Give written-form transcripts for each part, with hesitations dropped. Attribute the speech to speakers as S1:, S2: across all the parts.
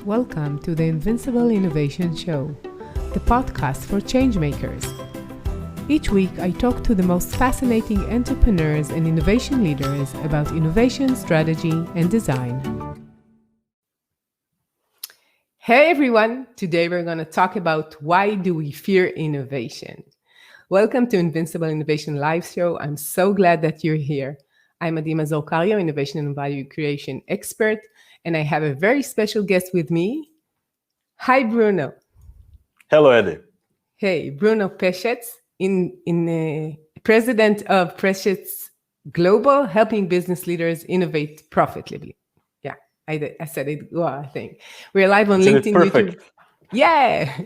S1: Welcome to the Invincible Innovation Show, the podcast for changemakers. Each week, I talk to the most fascinating entrepreneurs and innovation leaders about innovation, strategy, and design. Hey everyone! Today we're going to talk about why do we fear innovation. Welcome to Invincible Innovation Live Show. I'm so glad that you're here. I'm Mazor, Kario, Innovation and Value Creation Expert, and I have a very special guest with me. Hi, Bruno.
S2: Hello, Eddie.
S1: Hey, Bruno Pešec, President of Pešec Global, helping business leaders innovate profitably. Yeah, I said it well, I think. We're live on LinkedIn, YouTube. Yeah,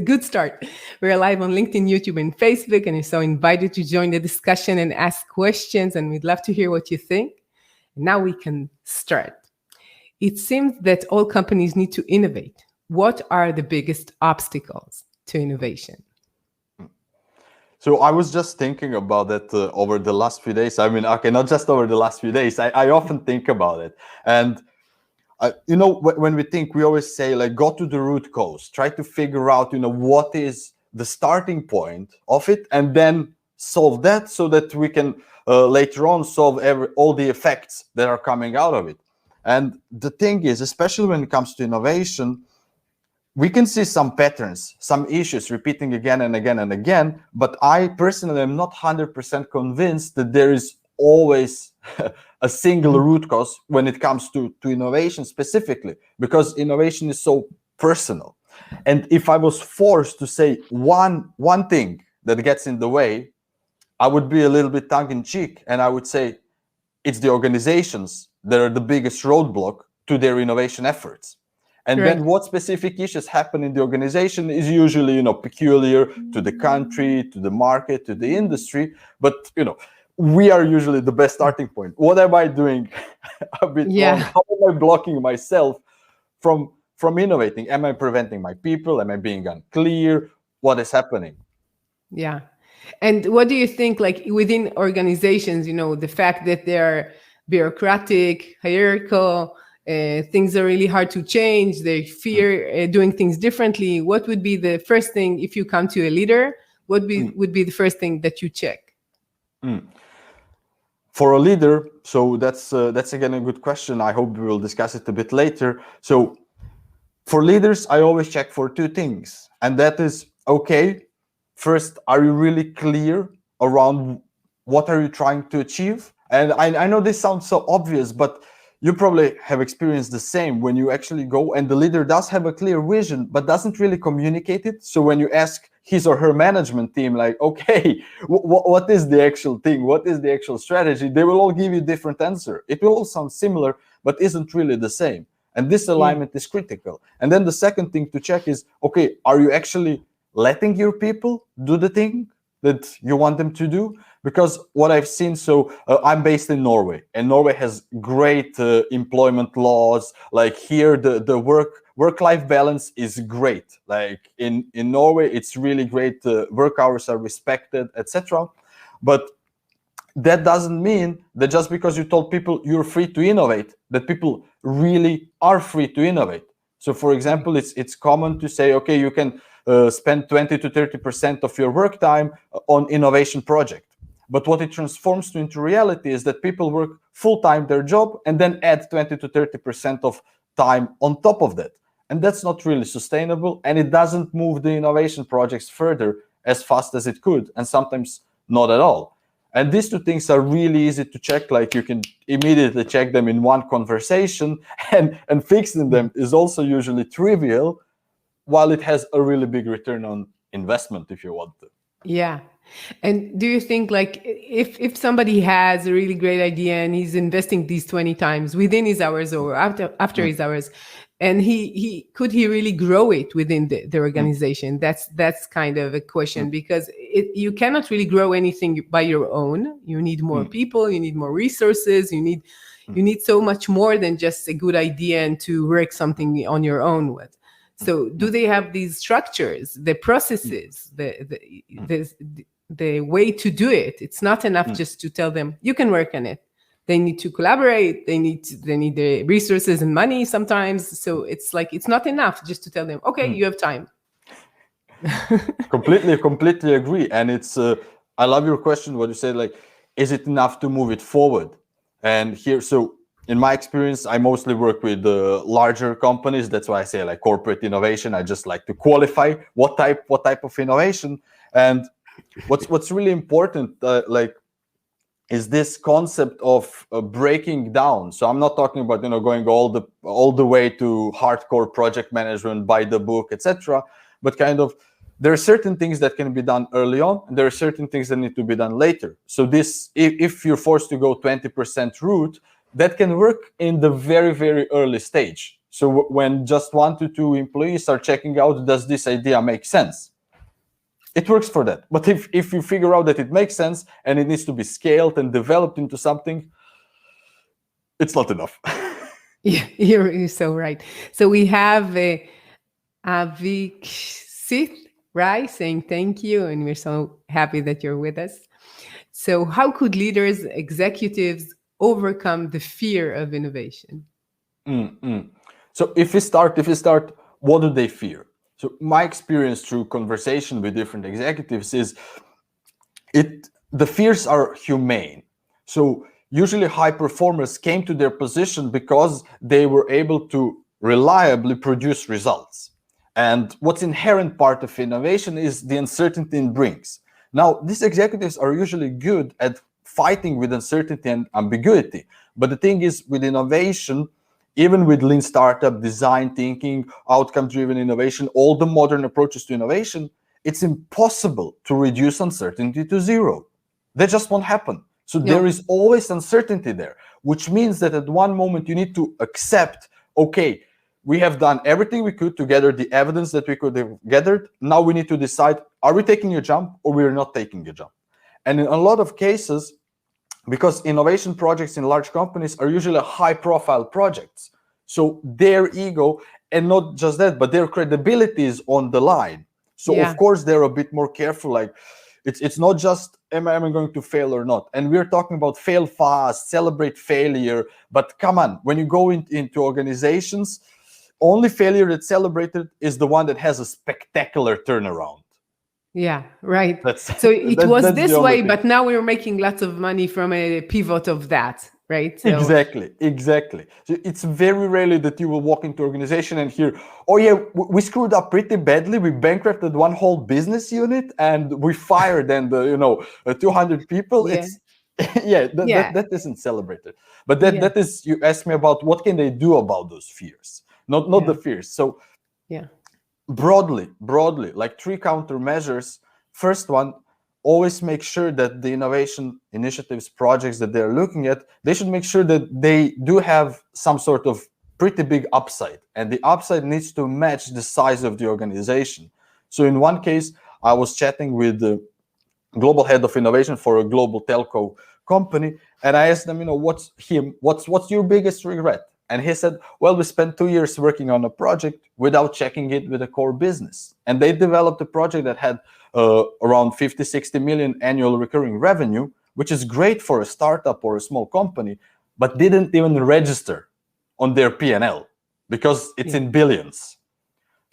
S1: good start. We're live on LinkedIn, YouTube, and Facebook, and you're so invited to join the discussion and ask questions, and we'd love to hear what you think. Now we can start. It seems that all companies need to innovate. What are the biggest obstacles to innovation?
S2: So I was just thinking about that over the last few days. I mean, okay, not just over the last few days. I often think about it. And, when we think, we always say, like, go to the root cause. Try to figure out, what is the starting point of it, and then solve that so that we can later on solve all the effects that are coming out of it. And the thing is, especially when it comes to innovation, we can see some patterns, some issues repeating again and again and again, but I personally am not 100% convinced that there is always a single root cause when it comes to innovation specifically, because innovation is so personal. And if I was forced to say one thing that gets in the way, I would be a little bit tongue-in-cheek, and I would say it's the organizations that are the biggest roadblock to their innovation efforts. And then what specific issues happen in the organization is usually, peculiar to the country, to the market, to the industry. But, we are usually the best starting point. What am I doing a bit wrong? How am I blocking myself from innovating? Am I preventing my people? Am I being unclear? What is happening?
S1: Yeah. And what do you think, like within organizations, the fact that they're bureaucratic, hierarchical, things are really hard to change, they fear doing things differently. What would be the first thing if you come to a leader? What would be the first thing that you check?
S2: For a leader, so that's again a good question. I hope we will discuss it a bit later. So for leaders, I always check for two things. And that is, okay, first, are you really clear around what are you trying to achieve? And I know this sounds so obvious, but you probably have experienced the same when you actually go and the leader does have a clear vision, but doesn't really communicate it. So when you ask his or her management team, like, okay, what is the actual thing? What is the actual strategy? They will all give you a different answer. It will all sound similar, but isn't really the same. And this alignment is critical. And then the second thing to check is, okay, are you actually letting your people do the thing that you want them to do? Because what I've seen, so I'm based in Norway, and Norway has great employment laws. Like here, the work-life balance is great. Like in Norway, it's really great. Work hours are respected, etc. But that doesn't mean that just because you told people you're free to innovate, that people really are free to innovate. So, for example, it's common to say, okay, you can spend 20 to 30% of your work time on innovation project. But what it transforms into reality is that people work full-time their job and then add 20 to 30% of time on top of that. And that's not really sustainable, and it doesn't move the innovation projects further as fast as it could, and sometimes not at all. And these two things are really easy to check. Like you can immediately check them in one conversation, and fixing them is also usually trivial, while it has a really big return on investment if you want to.
S1: Yeah. And do you think, like, if somebody has a really great idea and he's investing these 20 times within his hours or after his hours, and he really grow it within the organization? That's kind of a question, because you cannot really grow anything by your own. You need more people, you need more resources, you need so much more than just a good idea and to work something on your own with. So do they have these structures, the processes, the way to do it? It's not enough just to tell them, you can work on it. they need to collaborate, they need the resources and money sometimes. So it's like it's not enough just to tell them, okay, you have time.
S2: Completely agree. And it's I love your question, what you said, like, is it enough to move it forward? And here, so in my experience, I mostly work with larger companies. That's why I say like corporate innovation. I just like to qualify what type of innovation. And what's really important, like, is this concept of breaking down. So I'm not talking about going all the way to hardcore project management by the book, etc. But kind of, there are certain things that can be done early on, and there are certain things that need to be done later. So this, if you're forced to go 20% route, that can work in the very, very early stage. So when just 1 to 2 employees are checking out, does this idea make sense? It works for that. But if you figure out that it makes sense and it needs to be scaled and developed into something, it's not enough.
S1: Yeah, you're so right. So we have Avikshit, right, saying thank you, and we're so happy that you're with us. So how could leaders, executives overcome the fear of innovation?
S2: So if we start, what do they fear? So my experience through conversation with different executives is the fears are humane. So usually high performers came to their position because they were able to reliably produce results. And what's inherent part of innovation is the uncertainty it brings. Now, these executives are usually good at fighting with uncertainty and ambiguity. But the thing is, with innovation, even with lean startup, design thinking, outcome-driven innovation, all the modern approaches to innovation, it's impossible to reduce uncertainty to zero. That just won't happen. So there is always uncertainty there, which means that at one moment you need to accept, okay, we have done everything we could to gather the evidence that we could have gathered. Now we need to decide, are we taking a jump or we're not taking a jump? And in a lot of cases, because innovation projects in large companies are usually high-profile projects, so their ego, and not just that, but their credibility is on the line. So of course they're a bit more careful. Like, it's not just am I going to fail or not. And we're talking about fail fast, celebrate failure. But come on, when you go into organizations, only failure that's celebrated is the one that has a spectacular turnaround.
S1: Yeah, right. So it was this way, but now we're making lots of money from a pivot of that, right? So,
S2: Exactly. So it's very rarely that you will walk into an organization and hear, oh yeah, we screwed up pretty badly. We bankrupted one whole business unit and we fired 200 people.
S1: Yeah.
S2: That isn't celebrated. But that is, you asked me about what can they do about those fears, not the fears. So broadly, like 3 countermeasures. First one, always make sure that the innovation initiatives, projects that they're looking at, they should make sure that they do have some sort of pretty big upside. And the upside needs to match the size of the organization. So in one case, I was chatting with the global head of innovation for a global telco company, and I asked them, what's your biggest regret? And he said, well, we spent 2 years working on a project without checking it with the core business. And they developed a project that had around 50-60 million annual recurring revenue, which is great for a startup or a small company, but didn't even register on their P&L because it's in billions.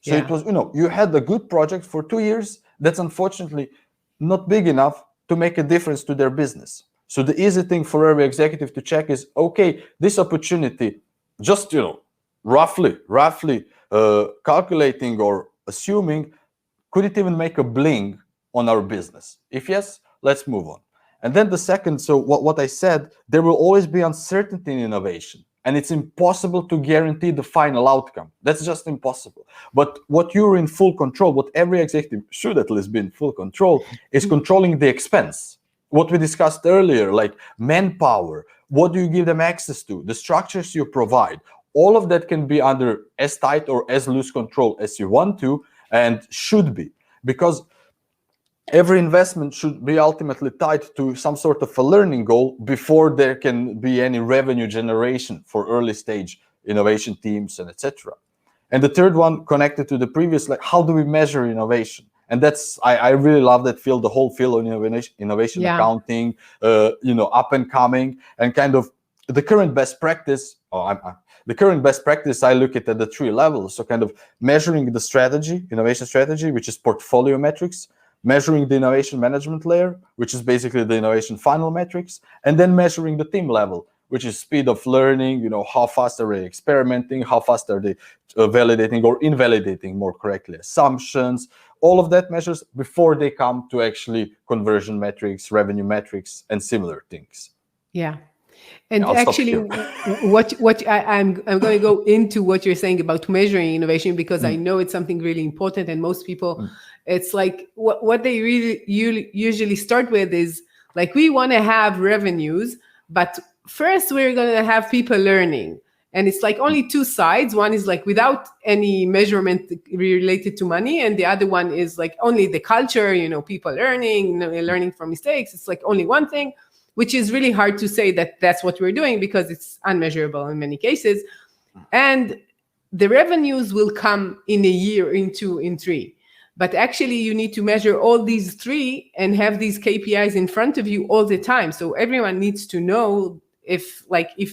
S2: So it was, you had a good project for 2 years that's unfortunately not big enough to make a difference to their business. So the easy thing for every executive to check is, okay, this opportunity, just roughly calculating or assuming, could it even make a bling on our business? If yes, let's move on. And then the second, so what I said, there will always be uncertainty in innovation, and it's impossible to guarantee the final outcome. That's just impossible. But what you're in full control, what every executive should at least be in full control, is controlling the expense. What we discussed earlier, like manpower, what do you give them access to, the structures you provide, all of that can be under as tight or as loose control as you want to, and should be, because every investment should be ultimately tied to some sort of a learning goal before there can be any revenue generation for early stage innovation teams and etc. And the third one, connected to the previous, like, how do we measure innovation? And that's, I really love that field, the whole field of innovation accounting, up and coming, and kind of the current best practice, the current best practice, I look at the 3 levels. So kind of measuring the strategy, innovation strategy, which is portfolio metrics, measuring the innovation management layer, which is basically the innovation funnel metrics, and then measuring the team level, which is speed of learning, how fast are they experimenting, how fast are they validating or invalidating, more correctly, assumptions, all of that measures before they come to actually conversion metrics, revenue metrics, and similar things.
S1: Yeah. And
S2: I'll stop
S1: actually,
S2: here.
S1: I'm going to go into what you're saying about measuring innovation, because I know it's something really important, and most people, it's like what they really usually start with is like, we want to have revenues, but first we're going to have people learning. And it's like only two sides. One is like without any measurement related to money, and the other one is like only the culture, people learning from mistakes. It's like only one thing, which is really hard to say that that's what we're doing, because it's unmeasurable in many cases. And the revenues will come in a year, in 2, in 3. But actually, you need to measure all these 3 and have these KPIs in front of you all the time. So everyone needs to know if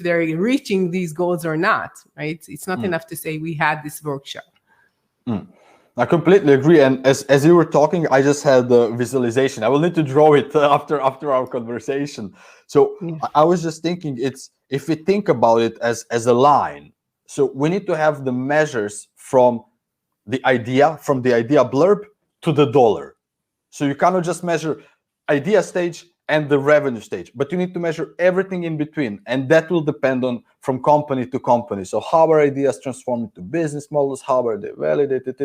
S1: they're reaching these goals or not, right? It's not enough to say we had this workshop.
S2: I completely agree. And as you were talking, I just had the visualization. I will need to draw it after our conversation. So I was just thinking, if we think about it as a line, so we need to have the measures from the idea blurb to the dollar. So you cannot just measure idea stage and the revenue stage, but you need to measure everything in between, and that will depend on from company to company. So how are ideas transformed into business models? How are they validated?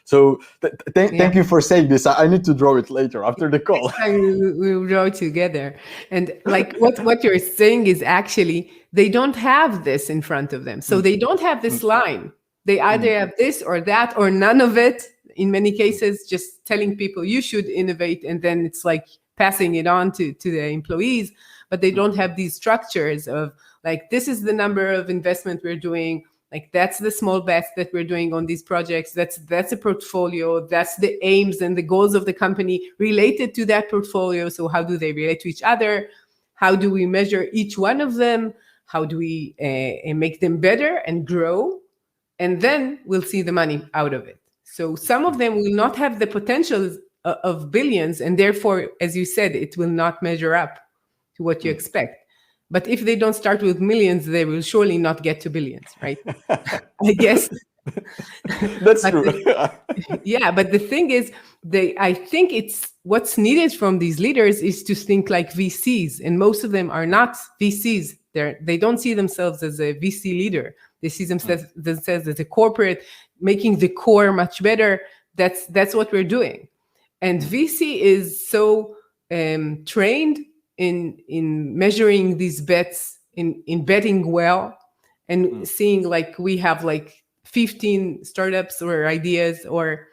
S2: So thank you for saying this. I need to draw it later after the call.
S1: We'll draw it together. And like what you're saying is actually they don't have this in front of them. So they don't have this line. They either have this or that or none of it. In many cases, just telling people you should innovate, and then it's like passing it on to the employees. But they don't have these structures of like, this is the number of investment we're doing. Like, that's the small bets that we're doing on these projects. That's a portfolio. That's the aims and the goals of the company related to that portfolio. So how do they relate to each other? How do we measure each one of them? How do we make them better and grow? And then we'll see the money out of it. So some of them will not have the potential of billions, and therefore, as you said, it will not measure up to what you expect. But if they don't start with millions, they will surely not get to billions, right? I guess.
S2: That's true.
S1: But the thing is, I think it's what's needed from these leaders is to think like VCs, and most of them are not VCs. They don't see themselves as a VC leader. They see themselves as a corporate, making the core much better. That's what we're doing. And VC is so trained in measuring these bets, in betting well, and seeing like we have like 15 startups or ideas or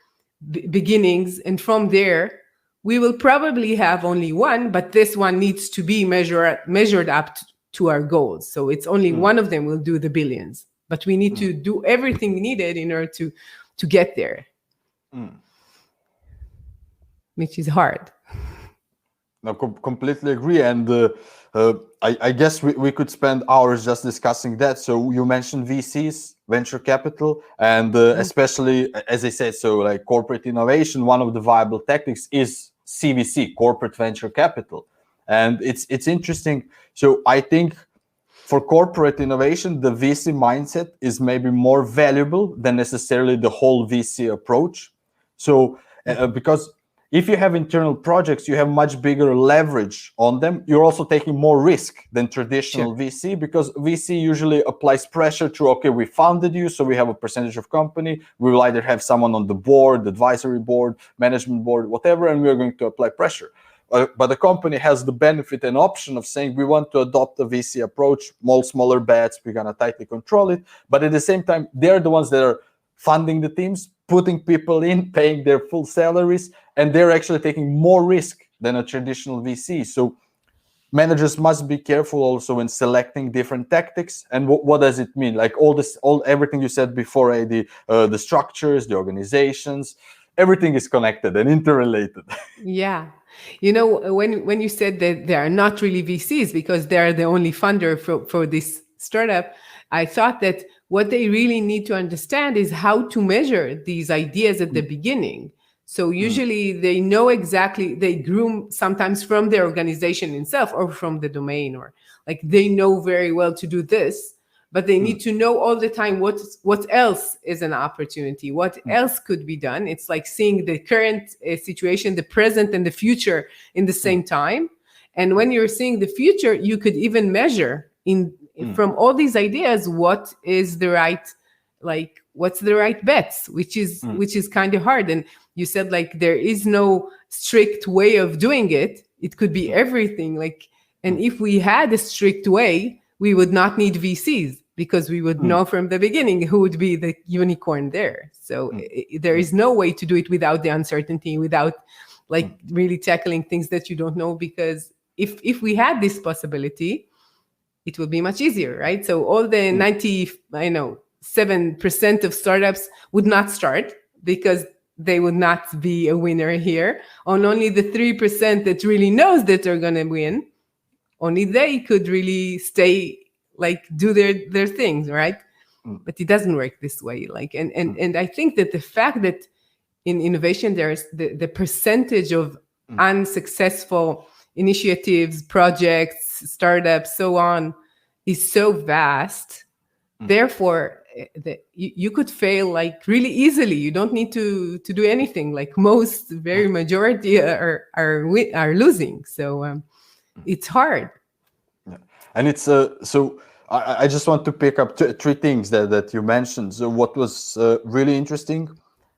S1: beginnings. And from there, we will probably have only one, but this one needs to be measured up to our goals. So it's only one of them will do the billions, but we need to do everything needed in order to get there. Which is hard.
S2: No, completely agree. And I guess we could spend hours just discussing that. So you mentioned VCs, venture capital, and especially, as I said, so like corporate innovation, one of the viable tactics is CVC, corporate venture capital. And it's interesting. So I think for corporate innovation, the VC mindset is maybe more valuable than necessarily the whole VC approach. So because if you have internal projects, you have much bigger leverage on them. You're also taking more risk than traditional VC, because VC usually applies pressure to, okay, we funded you, so we have a percentage of company. We will either have someone on the board, advisory board, management board, whatever, and we're going to apply pressure. But the company has the benefit and option of saying, we want to adopt a VC approach, smaller bets, we're going to tightly control it. But at the same time, they're the ones that are funding the teams, putting people in, paying their full salaries, and they're actually taking more risk than a traditional VC. So managers must be careful also in selecting different tactics. And what does it mean? Like everything you said before, the structures, the organizations, everything is connected and interrelated.
S1: Yeah. You know, when you said that they are not really VCs because they're the only funder for this startup, I thought that what they really need to understand is how to measure these ideas at the beginning. So usually they know exactly, they groom sometimes from their organization itself or from the domain, or like they know very well to do this, but they need to know all the time what else is an opportunity, what else could be done. It's like seeing the current situation, the present and the future in the same time. And when you're seeing the future, you could even measure from all these ideas what is the right, like what's the right bets, which is kind of hard. And you said like there is no strict way of doing it. It could be everything. Like, and if we had a strict way, we would not need VCs because we would know from the beginning who would be the unicorn there. So there is no way to do it without the uncertainty, without like really tackling things that you don't know. Because if we had this possibility, it would be much easier, right? So all the 7% of startups would not start because they would not be a winner here. And only the 3% that really knows that they're going to win, only they could really stay, like do their things, right? But it doesn't work this way. Like, and I think that the fact that in innovation, there's the percentage of unsuccessful initiatives, projects, startups, so on, is so vast. Therefore, you could fail like really easily. You don't need to do anything. Like most, very majority are losing. So it's hard.
S2: Yeah. And it's so I just want to pick up three things that you mentioned. So what was really interesting,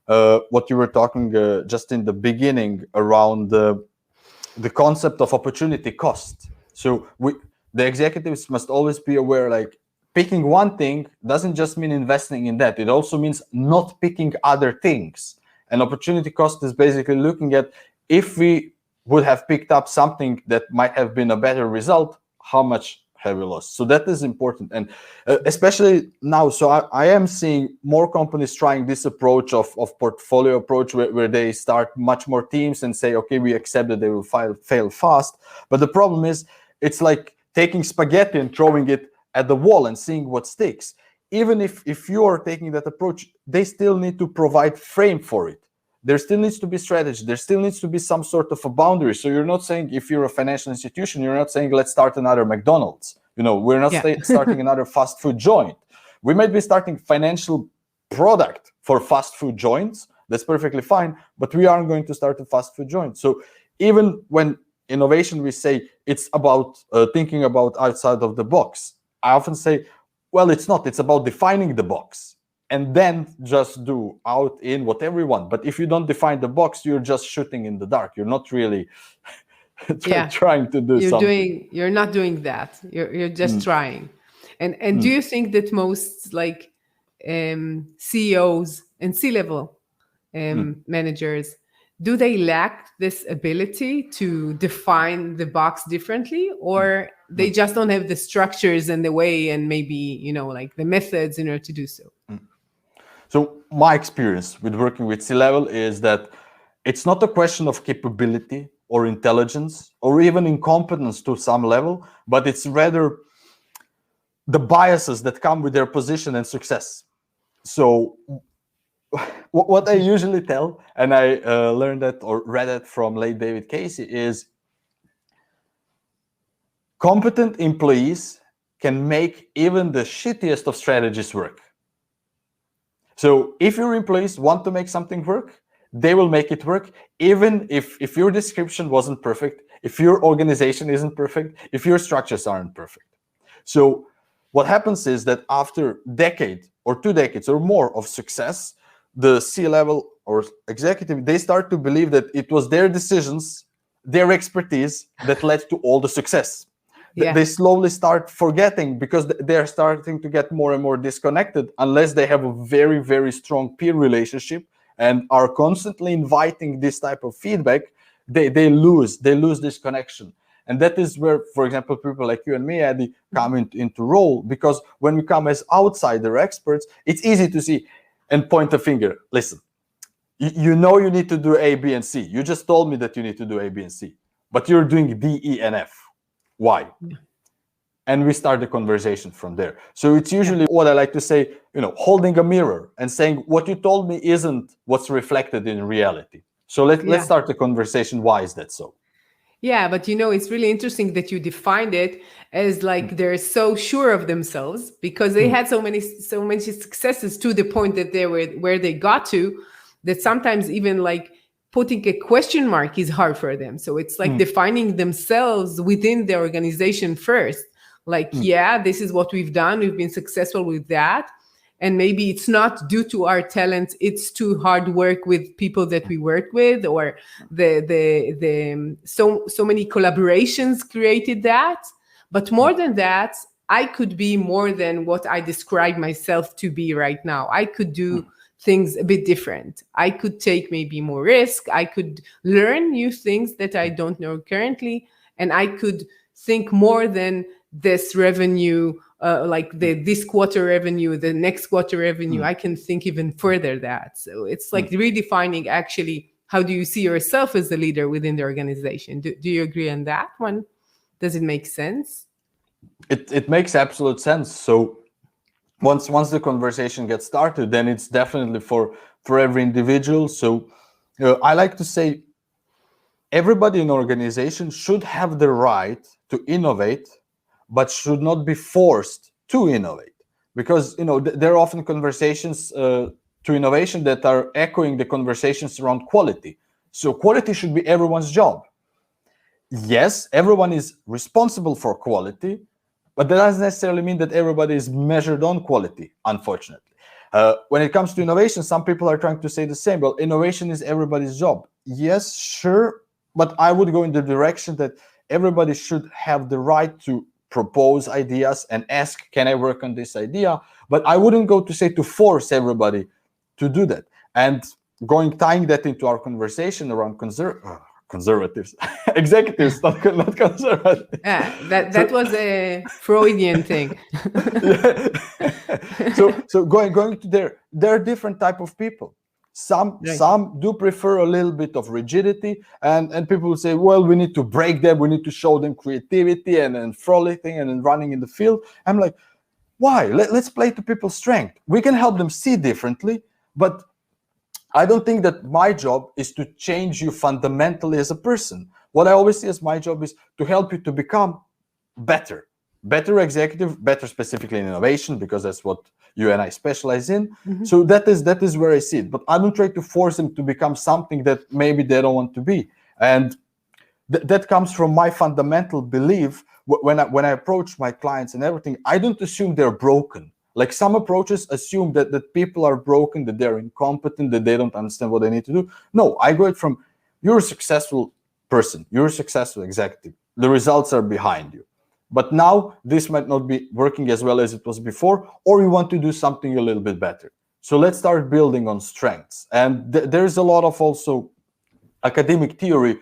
S2: what you were talking just in the beginning around the concept of opportunity cost. So the executives must always be aware, like picking one thing doesn't just mean investing in that. It also means not picking other things. And opportunity cost is basically looking at, if we would have picked up something that might have been a better result, how much have we lost? So that is important. And especially now, so I am seeing more companies trying this approach of portfolio approach where they start much more teams and say, okay, we accept that they will fail fast. But the problem is, it's like taking spaghetti and throwing it at the wall and seeing what sticks. Even if you are taking that approach, they still need to provide frame for it. There still needs to be strategy. There still needs to be some sort of a boundary. So you're not saying, if you're a financial institution, you're not saying, let's start another McDonald's. We're not starting another fast food joint. We might be starting financial product for fast food joints. That's perfectly fine. But we aren't going to start a fast food joint. So even when innovation, we say it's about thinking about outside of the box, I often say, well, it's not. It's about defining the box. And then just do out in whatever you want. But if you don't define the box, you're just shooting in the dark. You're not really trying to do something.
S1: You're not doing that. You're just trying. And do you think that most like CEOs and C-level managers, do they lack this ability to define the box differently, or they just don't have the structures and the way and maybe, like the methods in order to do so?
S2: So my experience with working with C-level is that it's not a question of capability or intelligence or even incompetence to some level, but it's rather the biases that come with their position and success. So what I usually tell, and I learned that or read it from late David Casey, is competent employees can make even the shittiest of strategies work. So if your employees want to make something work, they will make it work, even if your description wasn't perfect, if your organization isn't perfect, if your structures aren't perfect. So what happens is that after a decade or 2 decades or more of success, the C-level or executive, they start to believe that it was their decisions, their expertise that led to all the success. Yeah. They slowly start forgetting because they're starting to get more and more disconnected unless they have a very, very strong peer relationship and are constantly inviting this type of feedback. They lose this connection. And that is where, for example, people like you and me, Eddie, come into role, because when we come as outsider experts, it's easy to see and point a finger. Listen, You know you need to do A, B, and C. You just told me that you need to do A, B, and C, but you're doing D, E, and F. Why?
S1: Yeah.
S2: And we start the conversation from there. So it's usually what I like to say, holding a mirror and saying what you told me isn't what's reflected in reality. So let's start the conversation. Why is that so?
S1: Yeah, but it's really interesting that you defined it as like they're so sure of themselves because they had so many successes to the point that they were where they got to, that sometimes even like putting a question mark is hard for them. So it's like defining themselves within the organization first. Like, yeah, this is what we've done. We've been successful with that. And maybe it's not due to our talents, it's too hard work with people that we work with, or so many collaborations created that. But more than that, I could be more than what I describe myself to be right now. I could do things a bit different. I could take maybe more risk. I could learn new things that I don't know currently. And I could think more than this revenue, like this quarter revenue, the next quarter revenue. I can think even further that. So it's like redefining actually, how do you see yourself as a leader within the organization? Do you agree on that one? Does it make sense?
S2: It makes absolute sense. So once the conversation gets started, then it's definitely for every individual. So I like to say everybody in an organization should have the right to innovate, but should not be forced to innovate, because there are often conversations to innovation that are echoing the conversations around quality. So quality should be everyone's job. Yes, everyone is responsible for quality, but that doesn't necessarily mean that everybody is measured on quality, unfortunately. When it comes to innovation, some people are trying to say the same. Well, innovation is everybody's job. Yes, sure, but I would go in the direction that everybody should have the right to propose ideas and ask, can I work on this idea? But I wouldn't go to say to force everybody to do that. And tying that into our conversation around conservatives, executives, not conservatives.
S1: Yeah, that was a Freudian thing.
S2: So going to there are different type of people. Some do prefer a little bit of rigidity, and people will say, well, we need to break them, we need to show them creativity and frolicking and running in the field. I'm like, why? Let's play to people's strength. We can help them see differently, but I don't think that my job is to change you fundamentally as a person. What I always see as my job is to help you to become better executive, better specifically in innovation, because that's what you and I specialize in. So that is where I see it. But I don't try to force them to become something that maybe they don't want to be. And that comes from my fundamental belief. When I approach my clients and everything, I don't assume they're broken. Like some approaches assume that people are broken, that they're incompetent, that they don't understand what they need to do. No, I go it from, you're a successful person, you're a successful executive, the results are behind you. But now this might not be working as well as it was before, or you want to do something a little bit better. So let's start building on strengths. And there's a lot of also academic theory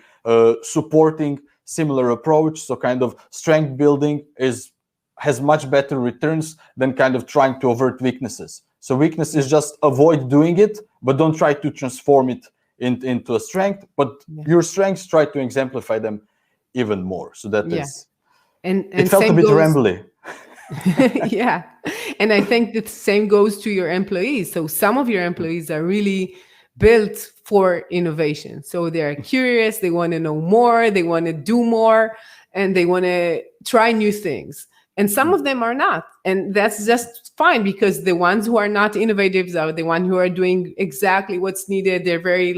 S2: supporting similar approach. So kind of strength building has much better returns than kind of trying to avert weaknesses. So weakness is just avoid doing it, but don't try to transform it into a strength. But your strengths, try to exemplify them even more. So that is...
S1: And
S2: it felt a bit rambly.
S1: Yeah. And I think the same goes to your employees. So some of your employees are really built for innovation. So they're curious, they want to know more, they want to do more, and they want to try new things. And some of them are not. And that's just fine, because the ones who are not innovative are the ones who are doing exactly what's needed. They're very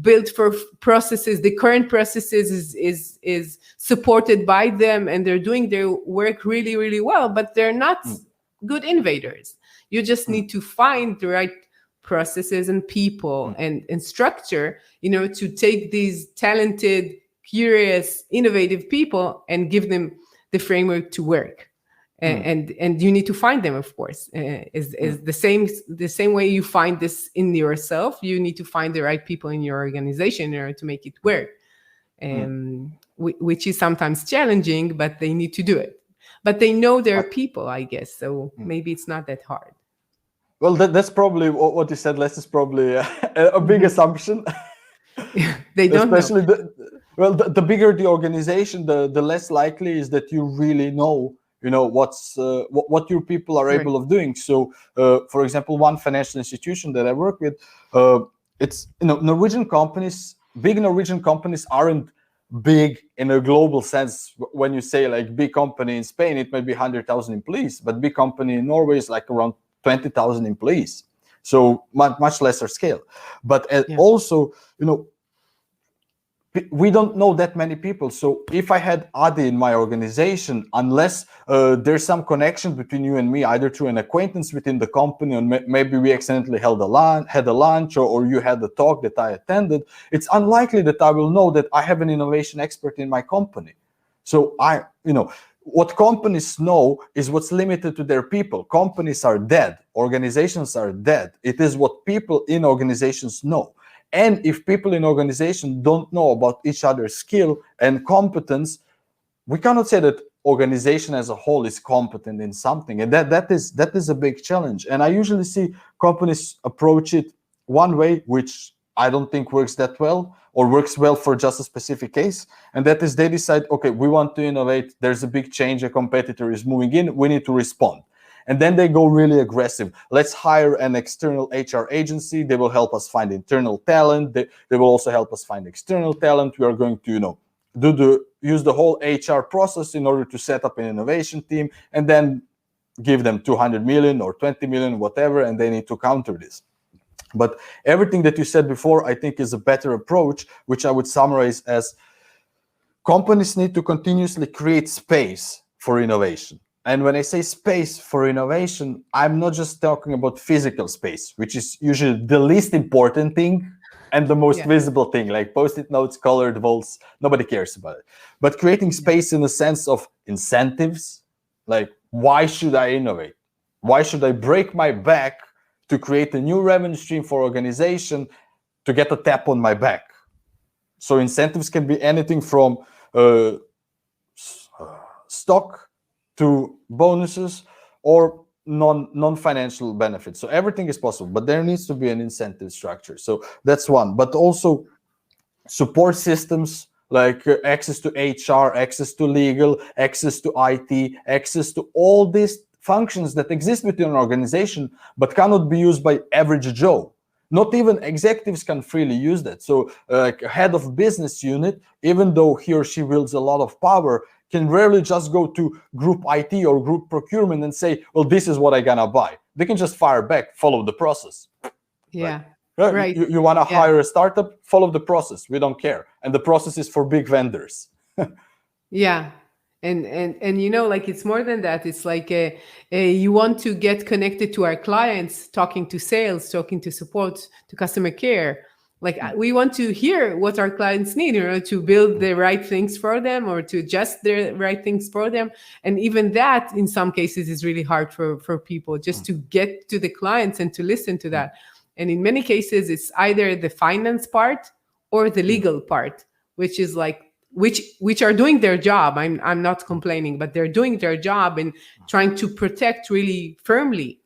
S1: built for processes. The current processes is supported by them, and they're doing their work really, really well, but they're not good innovators. You just need to find the right processes and people and structure, to take these talented, curious, innovative people and give them the framework to work. And you need to find them, of course. Is the same way you find this in yourself. You need to find the right people in your organization in order to make it work, which is sometimes challenging, but they need to do it. But they know their people, I guess. So maybe it's not that hard.
S2: Well, that's probably what you said. Less is probably a big assumption.
S1: They don't know.
S2: Especially the bigger the organization, the less likely is that you really know, what's what your people are able of doing. So, for example, one financial institution that I work with, it's Norwegian companies. Big Norwegian companies aren't big in a global sense. When you say like big company in Spain, it may be 100,000 employees, but big company in Norway is like around 20,000 employees. So much lesser scale. But also, we don't know that many people. So if I had Adi in my organization, unless there's some connection between you and me, either through an acquaintance within the company, or maybe we accidentally had a lunch, or you had a talk that I attended, it's unlikely that I will know that I have an innovation expert in my company. So what companies know is what's limited to their people. Companies are dead. Organizations are dead. It is what people in organizations know. And if people in organization don't know about each other's skill and competence, we cannot say that organization as a whole is competent in something. And that is a big challenge. And I usually see companies approach it one way, which I don't think works that well, or works well for just a specific case. And that is they decide, okay, we want to innovate. There's a big change. A competitor is moving in. We need to respond. And then they go really aggressive. Let's hire an external HR agency. They will help us find internal talent. They will also help us find external talent. We are going to, use the whole HR process in order to set up an innovation team, and then give them 200 million or 20 million, whatever, and they need to counter this. But everything that you said before, I think, is a better approach, which I would summarize as companies need to continuously create space for innovation. And when I say space for innovation, I'm not just talking about physical space, which is usually the least important thing and the most visible thing, like Post-it notes, colored walls, nobody cares about it. But creating space in the sense of incentives, like why should I innovate? Why should I break my back to create a new revenue stream for organization to get a tap on my back? So incentives can be anything from stock to bonuses or non-financial benefits. So everything is possible, but there needs to be an incentive structure. So that's one. But also support systems like access to HR, access to legal, access to IT, access to all these functions that exist within an organization but cannot be used by average Joe. Not even executives can freely use that. So a head of business unit, even though he or she wields a lot of power, can rarely just go to group IT or group procurement and say, well, this is what I'm gonna buy. They can just fire back, follow the process.
S1: Yeah.
S2: Right. You want to hire a startup, follow the process. We don't care. And the process is for big vendors.
S1: Yeah. And like it's more than that. It's like you want to get connected to our clients, talking to sales, talking to support, to customer care. Like we want to hear what our clients need, to build the right things for them or to adjust the right things for them. And even that, in some cases, is really hard for people just to get to the clients and to listen to that. And in many cases, it's either the finance part or the legal part, which is like, which are doing their job. I'm not complaining, but they're doing their job and trying to protect really firmly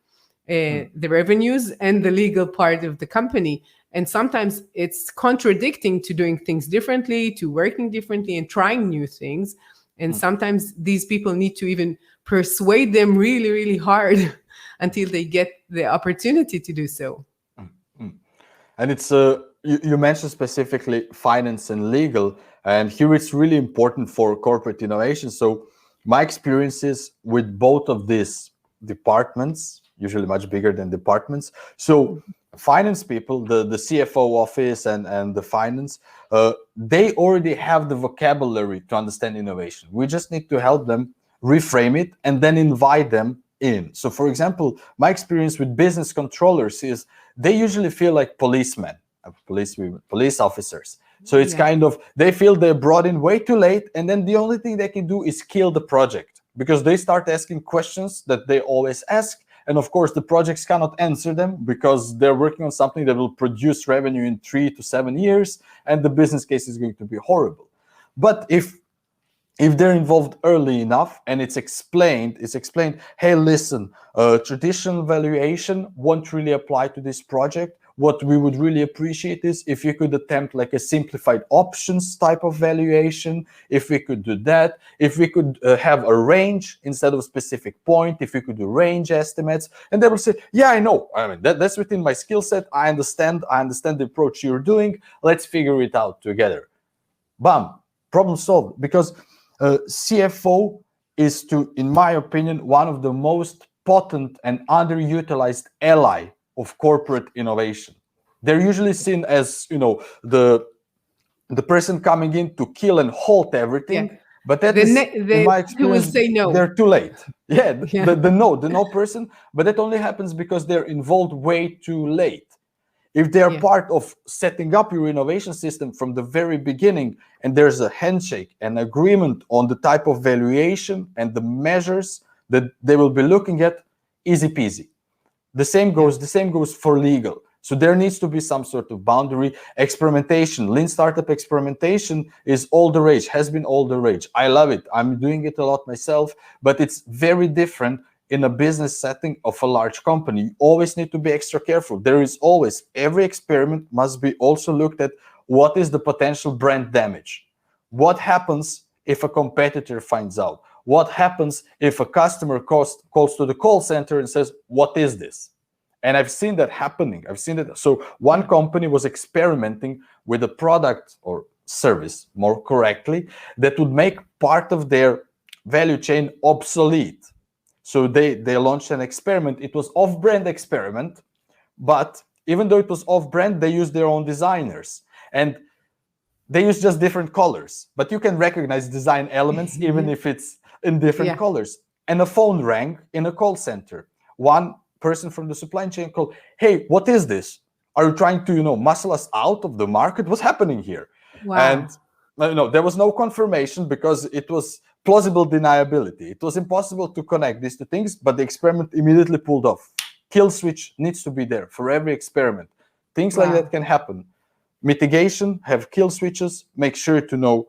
S1: the revenues and the legal part of the company. And sometimes it's contradicting to doing things differently, to working differently and trying new things. And sometimes these people need to even persuade them really, really hard until they get the opportunity to do so.
S2: And it's you mentioned specifically finance and legal, and here it's really important for corporate innovation. So my experiences with both of these departments, usually much bigger than departments. So finance people, the CFO office and the finance, they already have the vocabulary to understand innovation. We just need to help them reframe it and then invite them in. So for example, my experience with business controllers is they usually feel like policemen, police officers. So it's kind of, they feel they're brought in way too late, and then the only thing they can do is kill the project because they start asking questions that they always ask. And of course, the projects cannot answer them because they're working on something that will produce revenue in 3 to 7 years, and the business case is going to be horrible. But if if they're involved early enough and it's explained, hey, listen, traditional valuation won't really apply to this project. What we would really appreciate is if you could attempt like a simplified options type of valuation, if we could do that, if we could have a range instead of a specific point, if we could do range estimates. And they will say, yeah, I know, I mean, that's within my skill set. I understand the approach you're doing. Let's figure it out together. Bam, problem solved. Because CFO is, in my opinion, one of the most potent and underutilized ally of corporate innovation. They're usually seen as, the person coming in to kill and halt everything. Yeah. But that is, in my experience,
S1: will say no.
S2: They're too late. Yeah, the no person. But that only happens because they're involved way too late. If they are part of setting up your innovation system from the very beginning, and there's a handshake, an agreement on the type of valuation and the measures that they will be looking at, easy peasy. The same goes for legal. So there needs to be some sort of boundary. Experimentation, lean startup experimentation is all the rage, has been all the rage. I love it. I'm doing it a lot myself, but it's very different in a business setting of a large company. You always need to be extra careful. There is always, every experiment must be also looked at, what is the potential brand damage? What happens if a competitor finds out? What happens if a customer calls to the call center and says, what is this? And I've seen that happening. I've seen that. So one company was experimenting with a product or service, more correctly, that would make part of their value chain obsolete. So they launched an experiment. It was off-brand experiment, but even though it was off-brand, they used their own designers. And they use just different colors, but you can recognize design elements even if it's in different colors. And a phone rang in a call center. One person from the supply chain called, hey, what is this? Are you trying to, muscle us out of the market? What's happening here?
S1: Wow.
S2: And there was no confirmation because it was plausible deniability. It was impossible to connect these two things, but the experiment immediately pulled off. Kill switch needs to be there for every experiment. Things like that can happen. Mitigation, have kill switches, make sure to know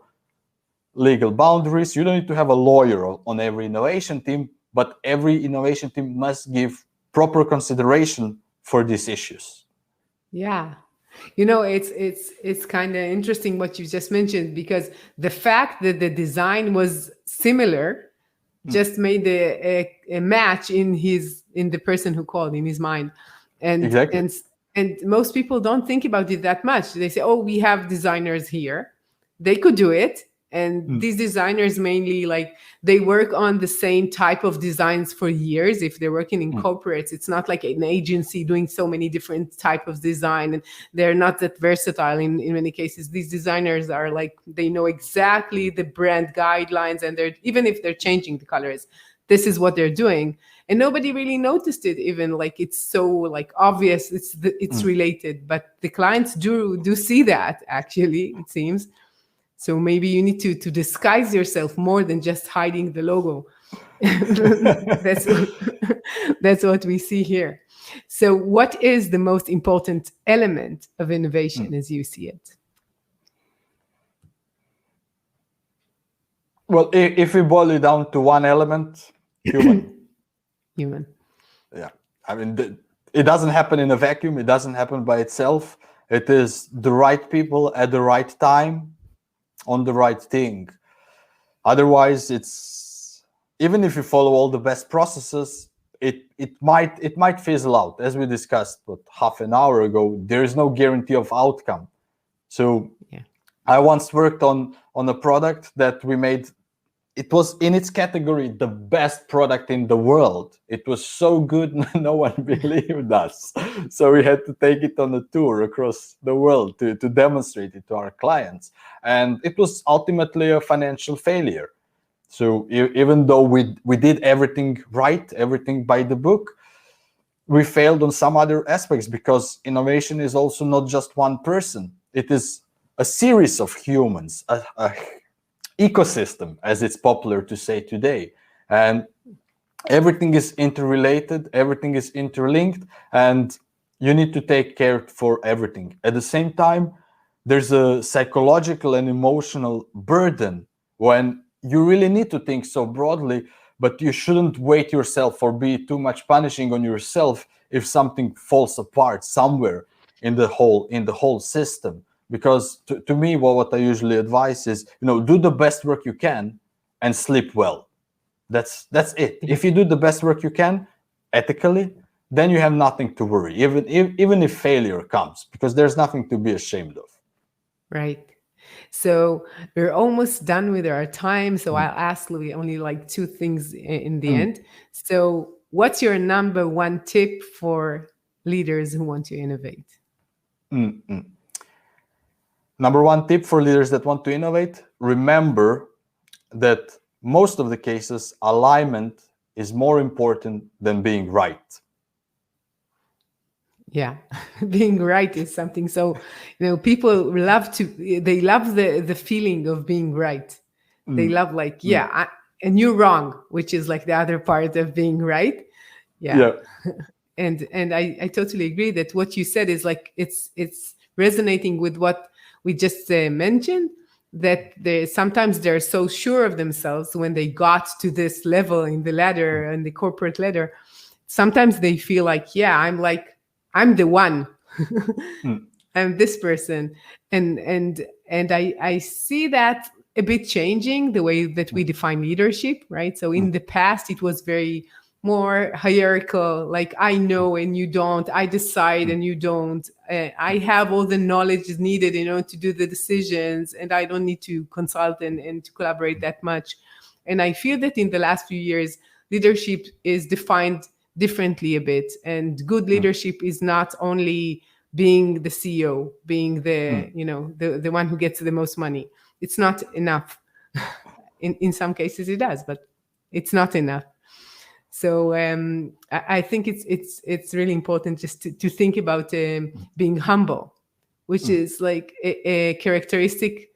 S2: legal boundaries. You don't need to have a lawyer on every innovation team, but every innovation team must give proper consideration for these issues.
S1: Yeah. It's kind of interesting what you just mentioned, because the fact that the design was similar just made a match in the person who called, in his mind. And exactly. And most people don't think about it that much. They say, oh, we have designers here. They could do it. And these designers mainly, they work on the same type of designs for years. If they're working in corporates, it's not like an agency doing so many different type of design, and they're not that versatile in many cases. These designers are they know exactly the brand guidelines, and even if they're changing the colors, this is what they're doing. And nobody really noticed it, even it's so obvious it's related, but the clients do see that, actually, it seems. So maybe you need to disguise yourself more than just hiding the logo. That's what we see here. So what is the most important element of innovation as you see it?
S2: Well, if we boil it down to one element, human.
S1: Human.
S2: Yeah. I mean, it doesn't happen in a vacuum. It doesn't happen by itself. It is the right people at the right time, on the right thing. Otherwise, it's, even if you follow all the best processes, it might fizzle out. As we discussed half an hour ago, there is no guarantee of outcome. So I once worked on a product that we made. It was in its category the best product in the world. It was so good, no one believed us. So we had to take it on a tour across the world to demonstrate it to our clients. And it was ultimately a financial failure. So even though we did everything right, everything by the book, we failed on some other aspects, because innovation is also not just one person. It is a series of humans, a ecosystem, as it's popular to say today. And everything is interrelated, everything is interlinked, and you need to take care for everything. At the same time, there's a psychological and emotional burden when you really need to think so broadly, but you shouldn't weight yourself or be too much punishing on yourself if something falls apart somewhere in the whole system. Because to me, what I usually advise is, do the best work you can and sleep well. That's it. If you do the best work you can ethically, then you have nothing to worry, even if failure comes, because there's nothing to be ashamed of.
S1: Right. So we're almost done with our time. So I'll ask Louis only like two things in the end. So what's your number one tip for leaders who want to innovate?
S2: Number one tip for leaders that want to innovate: remember that most of the cases, alignment is more important than being right.
S1: Yeah, being right is something. So, people love the feeling of being right. They love and you're wrong, which is like the other part of being right. Yeah. And I totally agree that what you said is like, it's resonating with what we just mentioned, that sometimes they're so sure of themselves when they got to this level in the ladder and the corporate ladder. Sometimes they feel like, I'm the one. I'm this person. And I see that a bit changing the way that we define leadership, right? So in the past, it was very more hierarchical, like I know and you don't, I decide and you don't, I have all the knowledge needed, to do the decisions, and I don't need to consult and to collaborate that much. And I feel that in the last few years, leadership is defined differently a bit, and good leadership is not only being the CEO, being the one who gets the most money. It's not enough. In some cases it does, but it's not enough. So I think it's really important just to think about being humble, which is like a characteristic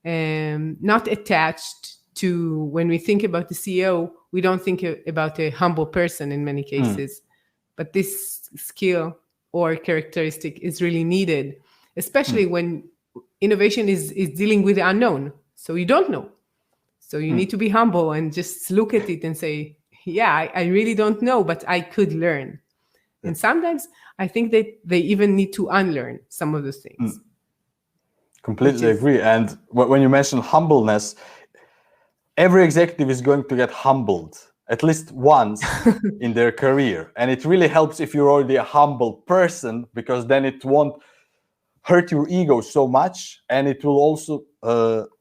S1: not attached to, when we think about the CEO, we don't think about a humble person in many cases. But this skill or characteristic is really needed, especially when innovation is dealing with the unknown. So you don't know. So you need to be humble and just look at it and say, I really don't know, but I could learn. And sometimes I think that they even need to unlearn some of those things.
S2: Completely agree. And when you mention humbleness, every executive is going to get humbled at least once in their career. And it really helps if you're already a humble person, because then it won't hurt your ego so much. And it will also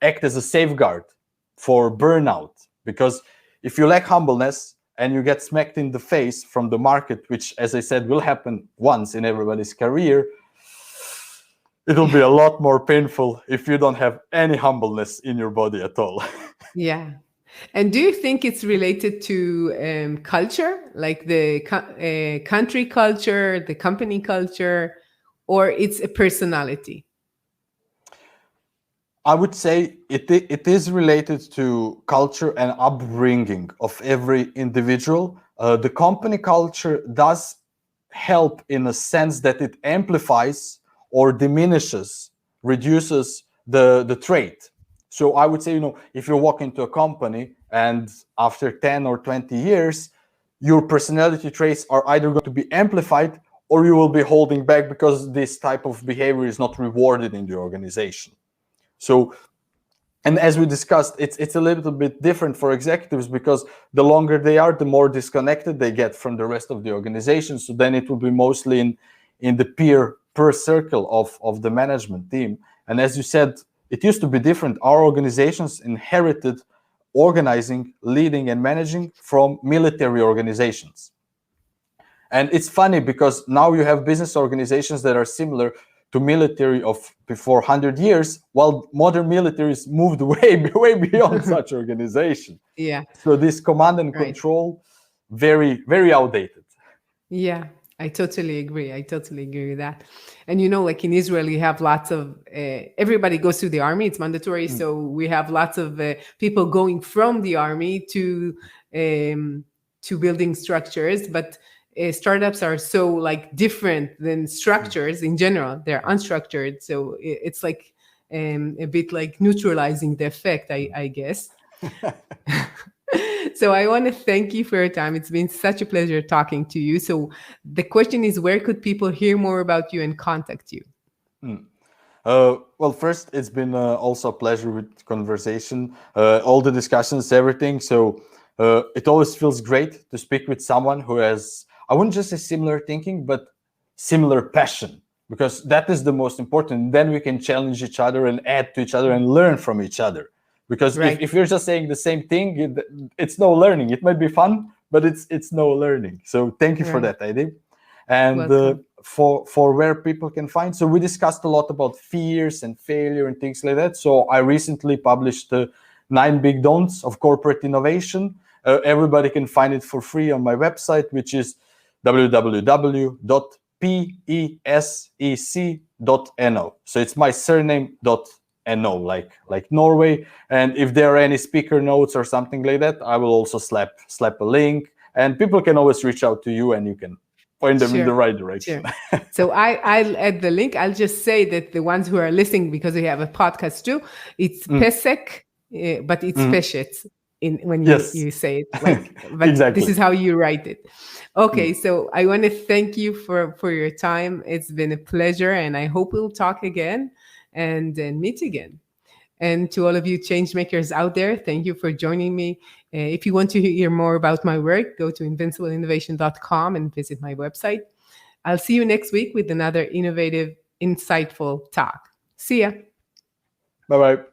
S2: act as a safeguard for burnout. Because if you lack humbleness and you get smacked in the face from the market, which, as I said, will happen once in everybody's career, it'll be a lot more painful if you don't have any humbleness in your body at all.
S1: Yeah. And do you think it's related to culture, like the country culture, the company culture, or it's a personality?
S2: I would say it is related to culture and upbringing of every individual. The company culture does help in a sense that it amplifies or diminishes, reduces the trait. So I would say, if you walk into a company and after 10 or 20 years, your personality traits are either going to be amplified or you will be holding back because this type of behavior is not rewarded in the organization. So, and as we discussed, it's a little bit different for executives, because the longer they are, the more disconnected they get from the rest of the organization. So then it will be mostly in the peer circle of the management team. And as you said, it used to be different. Our organizations inherited organizing, leading, and managing from military organizations. And it's funny because now you have business organizations that are similar to military of before 100 years, while modern militaries moved way beyond such organization.
S1: Yeah.
S2: So this command and control, very, very outdated.
S1: Yeah, I totally agree. I totally agree with that. And like in Israel, you have lots of everybody goes to the army; it's mandatory. So we have lots of people going from the army to building structures, but startups are so like different than structures in general. They're unstructured, so it's like a bit like neutralizing the effect, I guess. So I want to thank you for your time. It's been such a pleasure talking to you. So the question is, where could people hear more about you and contact you?
S2: Well, first, it's been also a pleasure with conversation, all the discussions, everything. So it always feels great to speak with someone who has, I wouldn't just say similar thinking, but similar passion, because that is the most important. Then we can challenge each other and add to each other and learn from each other. Because
S1: Right.
S2: if you're just saying the same thing, it's no learning. It might be fun, but it's no learning. So thank you for
S1: Right.
S2: that, Heidi. And
S1: Welcome.
S2: for where people can find, so we discussed a lot about fears and failure and things like that. So I recently published 9 big don'ts of corporate innovation. Everybody can find it for free on my website, which is www.pesec.no. So it's my surname.no, like Norway. And if there are any speaker notes or something like that, I will also slap a link, and people can always reach out to you and you can point them in the right direction.
S1: Sure. So I'll add the link. I'll just say that the ones who are listening, because we have a podcast too, it's Pešec, but it's Pešec when
S2: Yes.
S1: you say it. Like, but
S2: Exactly.
S1: this is how you write it. Okay, so I want to thank you for your time. It's been a pleasure, and I hope we'll talk again and meet again. And to all of you change makers out there, thank you for joining me. If you want to hear more about my work, go to invincibleinnovation.com and visit my website. I'll see you next week with another innovative, insightful talk. See ya.
S2: Bye-bye.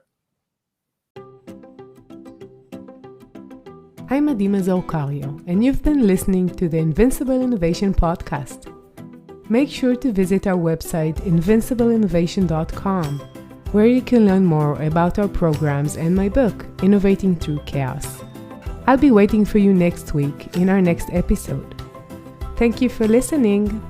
S1: I'm Mazor Kario, and you've been listening to the Invincible Innovation Podcast. Make sure to visit our website, invincibleinnovation.com, where you can learn more about our programs and my book, Innovating Through Chaos. I'll be waiting for you next week in our next episode. Thank you for listening.